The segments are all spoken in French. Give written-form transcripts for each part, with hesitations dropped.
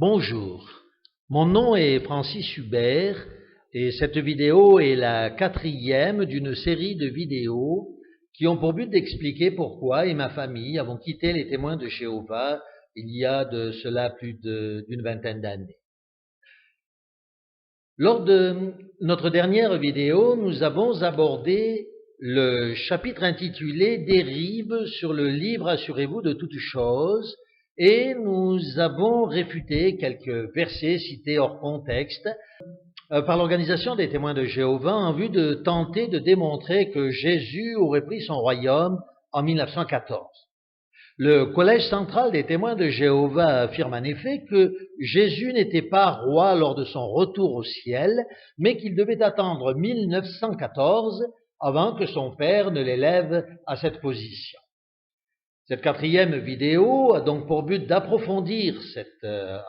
Bonjour, mon nom est Francis Hubert et cette vidéo est la 4e d'une série de vidéos qui ont pour but d'expliquer pourquoi et ma famille avons quitté les témoins de Jéhovah il y a de cela plus d'une vingtaine d'années. Lors de notre dernière vidéo, nous avons abordé le chapitre intitulé « Dérive sur le livre Assurez-vous de toutes choses » et nous avons réfuté quelques versets cités hors contexte par l'organisation des témoins de Jéhovah en vue de tenter de démontrer que Jésus aurait pris son royaume en 1914. Le Collège central des témoins de Jéhovah affirme en effet que Jésus n'était pas roi lors de son retour au ciel, mais qu'il devait attendre 1914 avant que son père ne l'élève à cette position. Cette 4e vidéo a donc pour but d'approfondir cet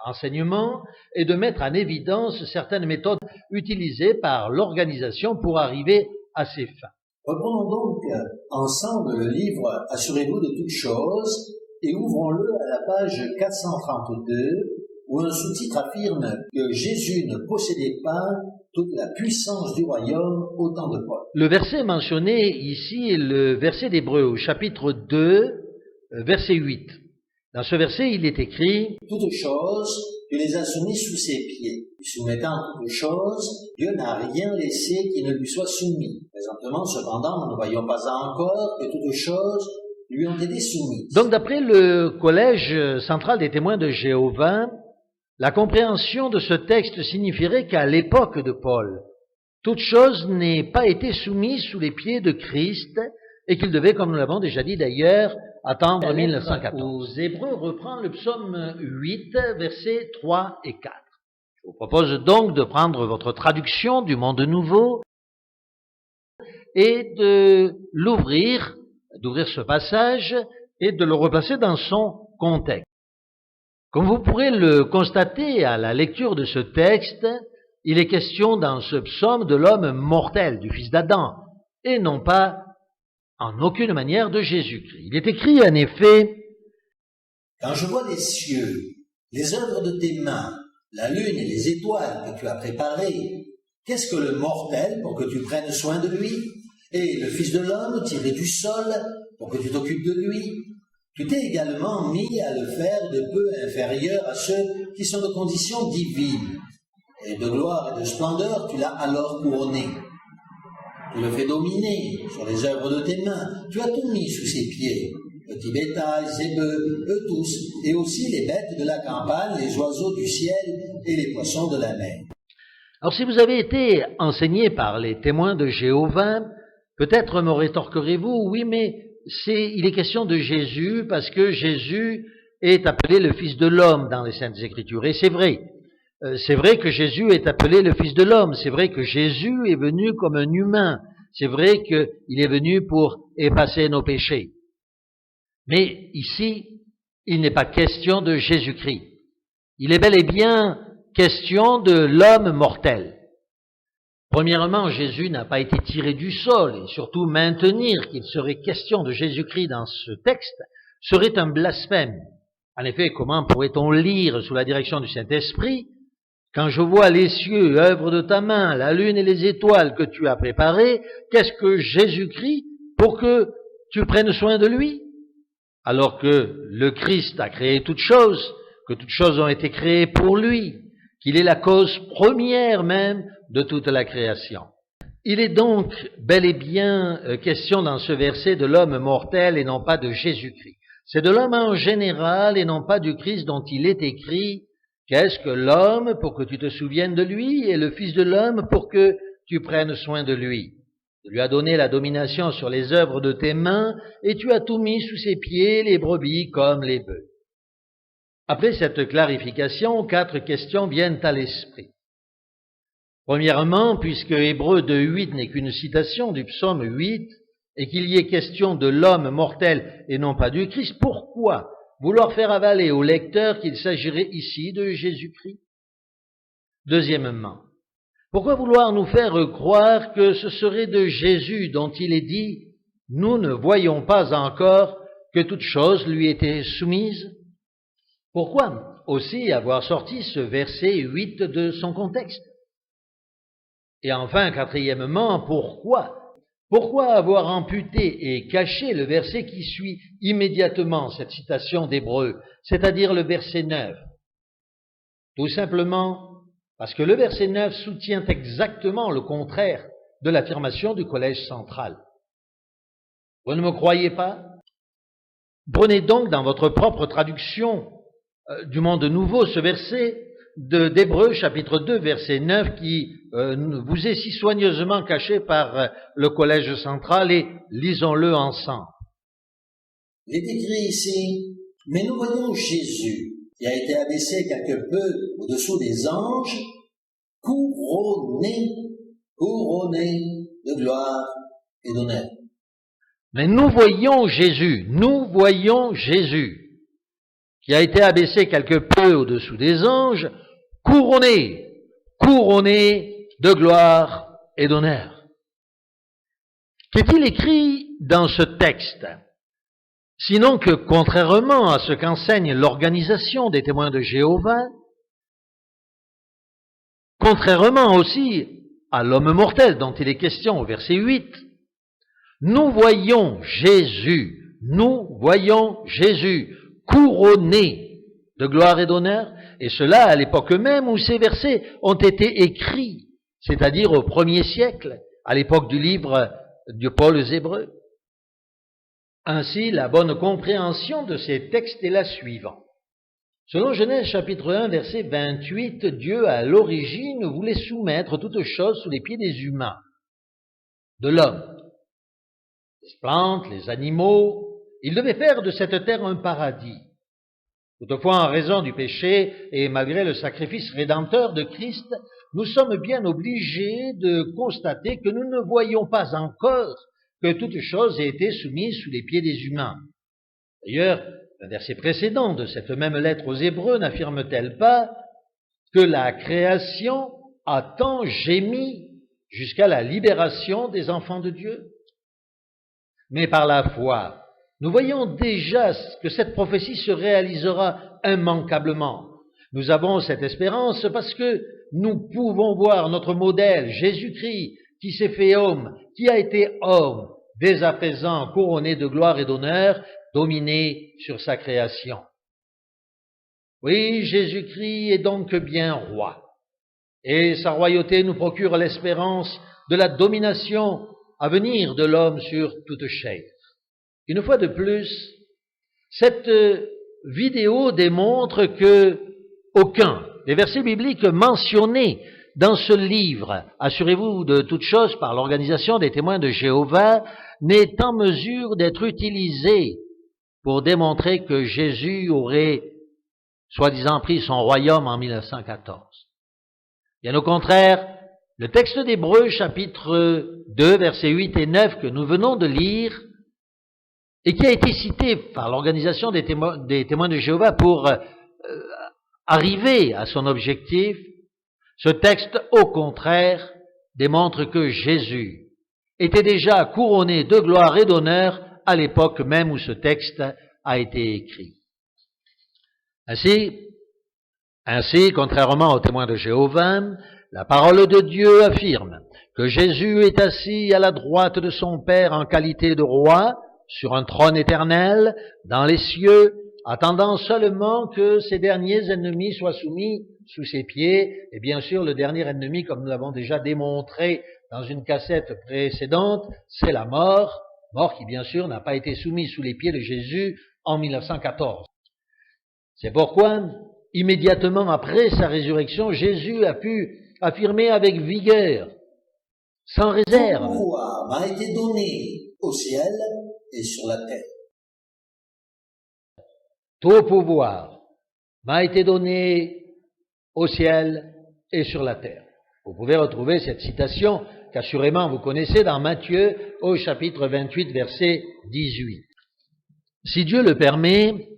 enseignement et de mettre en évidence certaines méthodes utilisées par l'organisation pour arriver à ses fins. Reprenons donc ensemble le livre « Assurez-vous de toutes choses » et ouvrons-le à la page 432 où un sous-titre affirme que Jésus ne possédait pas toute la puissance du royaume au temps de Paul. Le verset mentionné ici est le verset d'Hébreux au chapitre 2, verset 8. Dans ce verset, il est écrit « Toutes choses, tu les as soumises sous ses pieds. Soumettant toutes choses, Dieu n'a rien laissé qui ne lui soit soumis. Présentement, cependant, nous ne voyons pas encore que toutes choses lui ont été soumises. » Donc, d'après le Collège central des témoins de Jéhovah, la compréhension de ce texte signifierait qu'à l'époque de Paul, toute chose n'ait pas été soumise sous les pieds de Christ et qu'il devait, comme nous l'avons déjà dit d'ailleurs, attendre 1914. Aux Hébreux reprend le psaume 8, versets 3 et 4. Je vous propose donc de prendre votre traduction du Monde Nouveau et de l'ouvrir, d'ouvrir ce passage et de le replacer dans son contexte. Comme vous pourrez le constater à la lecture de ce texte, il est question dans ce psaume de l'homme mortel, du fils d'Adam, et non pas en aucune manière de Jésus-Christ. Il est écrit en effet « Quand je vois les cieux, les œuvres de tes mains, la lune et les étoiles que tu as préparées, qu'est-ce que le mortel pour que tu prennes soin de lui? Et le Fils de l'homme tiré du sol pour que tu t'occupes de lui? Tu t'es également mis à le faire de peu inférieur à ceux qui sont de condition divine. Et de gloire et de splendeur, tu l'as alors couronné. Tu le fais dominer sur les œuvres de tes mains. Tu as tout mis sous ses pieds. Petits bétail, ses bœufs, eux tous, et aussi les bêtes de la campagne, les oiseaux du ciel et les poissons de la mer. » Alors si vous avez été enseigné par les témoins de Jéhovah, peut-être me rétorquerez-vous, oui, mais il est question de Jésus parce que Jésus est appelé le Fils de l'homme dans les Saintes Écritures. Et c'est vrai. C'est vrai que Jésus est appelé le Fils de l'homme. C'est vrai que Jésus est venu comme un humain. C'est vrai qu'il est venu pour effacer nos péchés. Mais ici, il n'est pas question de Jésus-Christ. Il est bel et bien question de l'homme mortel. Premièrement, Jésus n'a pas été tiré du sol, et surtout maintenir qu'il serait question de Jésus-Christ dans ce texte serait un blasphème. En effet, comment pourrait-on lire sous la direction du Saint-Esprit « Quand je vois les cieux, œuvre de ta main, la lune et les étoiles que tu as préparées, qu'est-ce que Jésus-Christ pour que tu prennes soin de lui ?» Alors que le Christ a créé toutes choses, que toutes choses ont été créées pour lui, qu'il est la cause première même de toute la création. Il est donc bel et bien question dans ce verset de l'homme mortel et non pas de Jésus-Christ. C'est de l'homme en général et non pas du Christ dont il est écrit « Qu'est-ce que l'homme pour que tu te souviennes de lui et le Fils de l'homme pour que tu prennes soin de lui ?» Tu lui as donné la domination sur les œuvres de tes mains et tu as tout mis sous ses pieds, les brebis comme les bœufs. Après cette clarification, 4 questions viennent à l'esprit. Premièrement, puisque Hébreux 2.8 n'est qu'une citation du psaume 8 et qu'il y ait question de l'homme mortel et non pas du Christ, pourquoi vouloir faire avaler au lecteur qu'il s'agirait ici de Jésus-Christ? Deuxièmement, pourquoi vouloir nous faire croire que ce serait de Jésus dont il est dit « Nous ne voyons pas encore que toute chose lui était soumise » Pourquoi aussi avoir sorti ce verset 8 de son contexte. Et enfin, quatrièmement, pourquoi? Pourquoi avoir amputé et caché le verset qui suit immédiatement cette citation d'Hébreux, c'est-à-dire le verset 9? Tout simplement parce que le verset 9 soutient exactement le contraire de l'affirmation du Collège central. Vous ne me croyez pas? Prenez donc dans votre propre traduction du Monde Nouveau ce verset d'Hébreux chapitre 2 verset 9 qui vous est si soigneusement caché par le Collège central et lisons-le ensemble. Il est écrit ici, mais nous voyons Jésus qui a été abaissé quelque peu au-dessous des anges, couronné de gloire et d'honneur. Mais nous voyons Jésus, qui a été abaissé quelque peu au-dessous des anges, couronné de gloire et d'honneur. Qu'est-il écrit dans ce texte? Sinon que, contrairement à ce qu'enseigne l'organisation des témoins de Jéhovah, contrairement aussi à l'homme mortel dont il est question au verset 8, nous voyons Jésus couronné de gloire et d'honneur, et cela à l'époque même où ces versets ont été écrits, c'est-à-dire au 1er siècle, à l'époque du livre de Paul aux Hébreux. Ainsi, la bonne compréhension de ces textes est la suivante. Selon Genèse chapitre 1, verset 28, Dieu à l'origine voulait soumettre toutes choses sous les pieds des humains, de l'homme. Les plantes, les animaux, il devait faire de cette terre un paradis. Toutefois, en raison du péché et malgré le sacrifice rédempteur de Christ, nous sommes bien obligés de constater que nous ne voyons pas encore que toute chose ait été soumise sous les pieds des humains. D'ailleurs, le verset précédent de cette même lettre aux Hébreux n'affirme-t-elle pas que la création a tant gémi jusqu'à la libération des enfants de Dieu? Mais par la foi, nous voyons déjà que cette prophétie se réalisera immanquablement. Nous avons cette espérance parce que nous pouvons voir notre modèle, Jésus-Christ, qui s'est fait homme, qui a été homme, dès à présent couronné de gloire et d'honneur, dominé sur sa création. Oui, Jésus-Christ est donc bien roi, et sa royauté nous procure l'espérance de la domination à venir de l'homme sur toute chair. Une fois de plus, cette vidéo démontre que aucun des versets bibliques mentionnés dans ce livre, assurez-vous de toute chose par l'organisation des témoins de Jéhovah, n'est en mesure d'être utilisé pour démontrer que Jésus aurait, soi-disant, pris son royaume en 1914. Bien au contraire, le texte d'Hébreux, chapitre 2, versets 8 et 9, que nous venons de lire, et qui a été cité par l'organisation des témoins de Jéhovah pour arriver à son objectif, ce texte, au contraire, démontre que Jésus était déjà couronné de gloire et d'honneur à l'époque même où ce texte a été écrit. Ainsi, contrairement aux témoins de Jéhovah, la parole de Dieu affirme que Jésus est assis à la droite de son Père en qualité de roi, sur un trône éternel, dans les cieux, attendant seulement que ses derniers ennemis soient soumis sous ses pieds. Et bien sûr, le dernier ennemi, comme nous l'avons déjà démontré dans une cassette précédente, c'est la mort qui bien sûr n'a pas été soumise sous les pieds de Jésus en 1914. C'est pourquoi, immédiatement après sa résurrection, Jésus a pu affirmer avec vigueur, sans réserve, Tout pouvoir m'a été donné au ciel et sur la terre. Tout pouvoir m'a été donné au ciel et sur la terre. Vous pouvez retrouver cette citation qu'assurément vous connaissez dans Matthieu au chapitre 28, verset 18. Si Dieu le permet,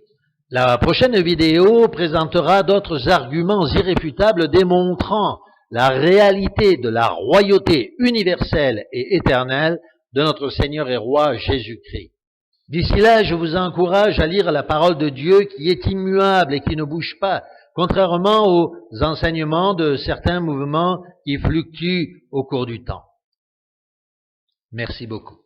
la prochaine vidéo présentera d'autres arguments irréfutables démontrant la réalité de la royauté universelle et éternelle de notre Seigneur et Roi Jésus-Christ. D'ici là, je vous encourage à lire la parole de Dieu qui est immuable et qui ne bouge pas, contrairement aux enseignements de certains mouvements qui fluctuent au cours du temps. Merci beaucoup.